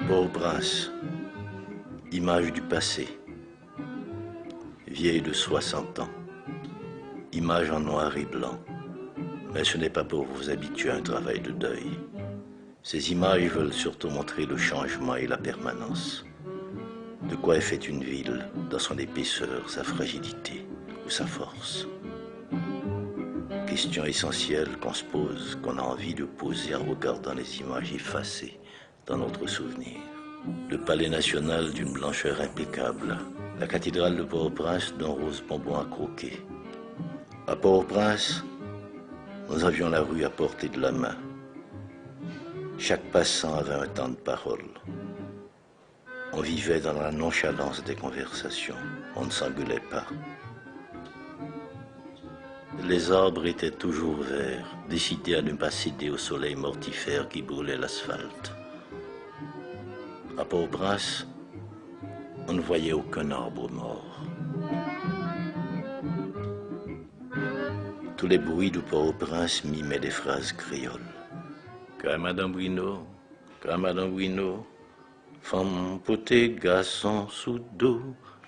Port-au-Prince, image du passé, vieille de 60 ans, image en noir et blanc. Mais ce n'est pas pour vous habituer à un travail de deuil. Ces images veulent surtout montrer le changement et la permanence. De quoi est faite une ville, dans son épaisseur, sa fragilité ou sa force. Question essentielle qu'on se pose, qu'on a envie de poser en regardant les images effacées dans notre souvenir. Le palais national d'une blancheur impeccable, la cathédrale de Port-au-Prince d'un rose bonbon à croquer. À Port-au-Prince, nous avions la rue à portée de la main. Chaque passant avait un temps de parole. On vivait dans la nonchalance des conversations. On ne s'engueulait pas. Les arbres étaient toujours verts, décidés à ne pas céder au soleil mortifère qui brûlait l'asphalte. À Port-au-Prince, on ne voyait aucun arbre mort. Tous les bruits de Port-au-Prince mimaient des phrases créoles. Madame Bruno, femme potée, garçon sous dos,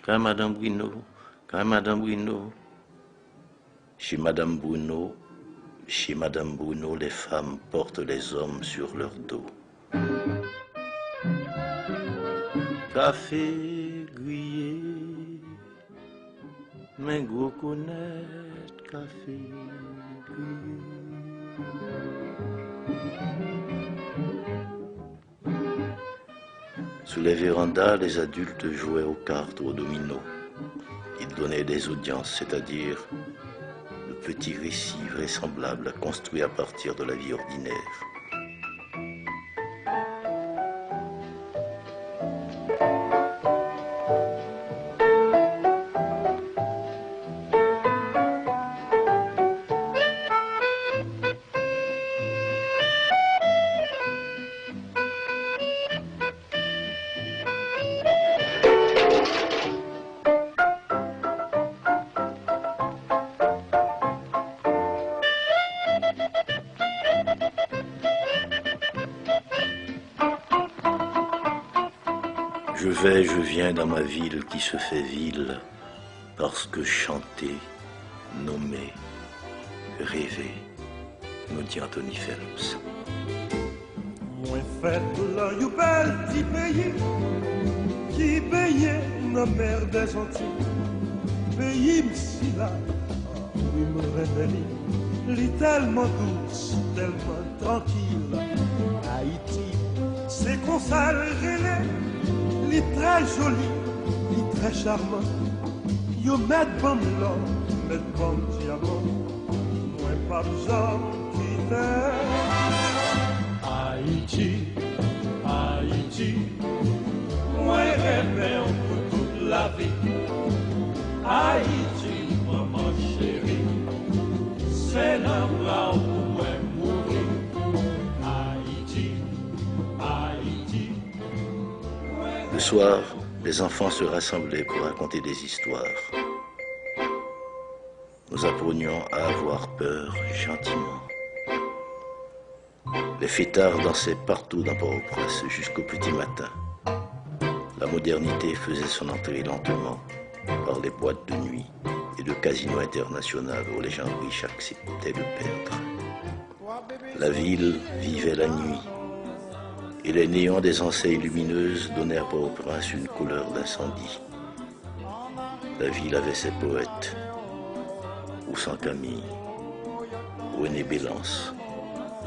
Madame Bruno. Chez Madame Bruno, les femmes portent les hommes sur leur dos. Café grillé, mais gros connaître café grillé. Sous les vérandas, les adultes jouaient aux cartes ou aux dominos. Ils donnaient des audiences, c'est-à-dire de petits récits vraisemblables construits à partir de la vie ordinaire. Je viens dans ma ville qui se fait ville parce que chanter, nommer, rêver, nous dit Anthony Phelps. Moi fait là you bel petit pays qui payait la mer des Antilles. Pays m'si là, oui me révèle, l'est tellement douce, tellement tranquille. Haïti, c'est qu'on s'arrête. Il est très joli, il est très charmant. Yo met bon l'or, met bon diamant. Moi pas besoin quitter. Haïti, Haïti. Moi rêve pour toute la vie. Haïti, maman chérie. C'est l'endroit où moi mourir. Haïti, Haïti. Le soir, les enfants se rassemblaient pour raconter des histoires. Nous apprenions à avoir peur gentiment. Les fêtards dansaient partout dans Port-au-Prince jusqu'au petit matin. La modernité faisait son entrée lentement par les boîtes de nuit et le casino international où les gens riches acceptaient de perdre. La ville vivait la nuit. Et les néons des enseignes lumineuses donnaient à Port-au-Prince une couleur d'incendie. La ville avait ses poètes, Oussan Camille, René Bélance,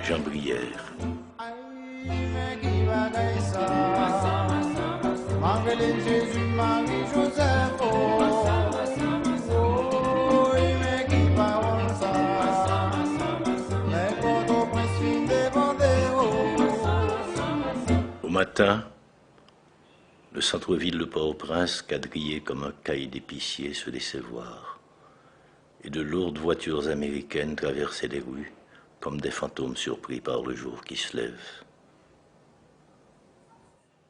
Jean Brière. Au matin, le centre-ville de Port-au-Prince, quadrillé comme un caille d'épicier, se laissait voir. Et de lourdes voitures américaines traversaient les rues comme des fantômes surpris par le jour qui se lève.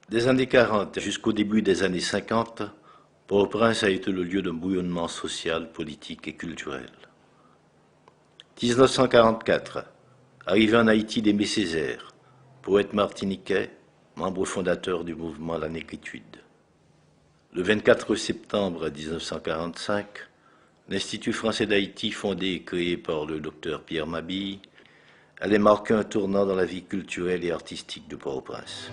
Des années 40 jusqu'au début des années 50, Port-au-Prince a été le lieu d'un bouillonnement social, politique et culturel. 1944, arrivé en Haïti d'Aimé Césaire, poète martiniquais, membre fondateur du mouvement La Négritude. Le 24 septembre 1945, l'Institut français d'Haïti, fondé et créé par le docteur Pierre Mabille, allait marquer un tournant dans la vie culturelle et artistique de Port-au-Prince.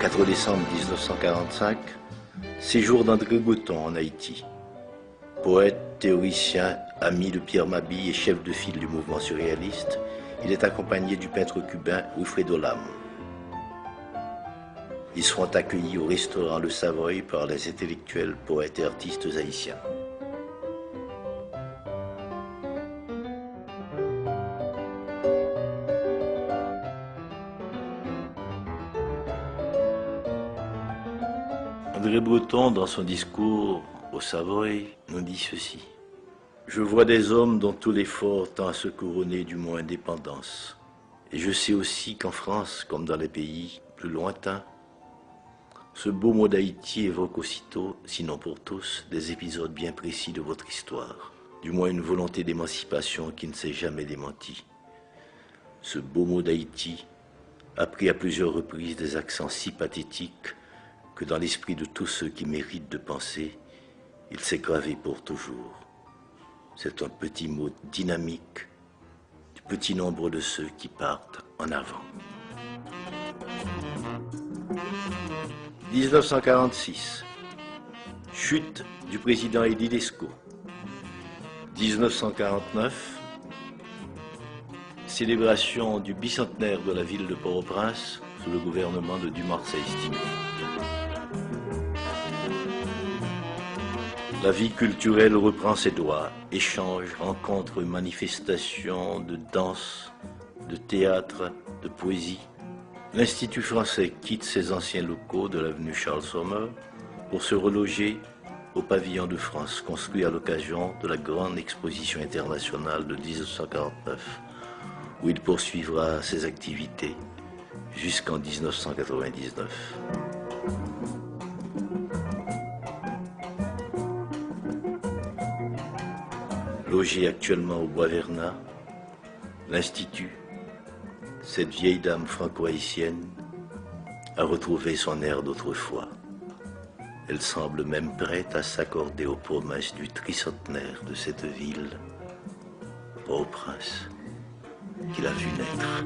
Le 4 décembre 1945, séjour d'André Breton en Haïti. Poète, théoricien, ami de Pierre Mabille et chef de file du mouvement surréaliste, il est accompagné du peintre cubain Wilfredo Lam. Ils seront accueillis au restaurant Le Savoy par les intellectuels, poètes et artistes haïtiens. André Breton, dans son discours au Savoy, nous dit ceci. « Je vois des hommes dont tout l'effort tend à se couronner du mot indépendance. Et je sais aussi qu'en France, comme dans les pays plus lointains, ce beau mot d'Haïti évoque aussitôt, sinon pour tous, des épisodes bien précis de votre histoire, du moins une volonté d'émancipation qui ne s'est jamais démentie. Ce beau mot d'Haïti a pris à plusieurs reprises des accents si pathétiques que dans l'esprit de tous ceux qui méritent de penser, il s'est gravé pour toujours. C'est un petit mot dynamique du petit nombre de ceux qui partent en avant. 1946. Chute du président Eddie Lescaut. 1949. Célébration du bicentenaire de la ville de Port-au-Prince sous le gouvernement de Dumarsais-Estimé. La vie culturelle reprend ses droits. Échanges, rencontres, manifestations de danse, de théâtre, de poésie. L'Institut français quitte ses anciens locaux de l'avenue Charles Sommer pour se reloger au pavillon de France, construit à l'occasion de la grande exposition internationale de 1949, où il poursuivra ses activités jusqu'en 1999. Logé actuellement au Bois Vernat, l'Institut, cette vieille dame franco-haïtienne, a retrouvé son air d'autrefois. Elle semble même prête à s'accorder aux promesses du tricentenaire de cette ville, Port-au-Prince, qu'il a vu naître.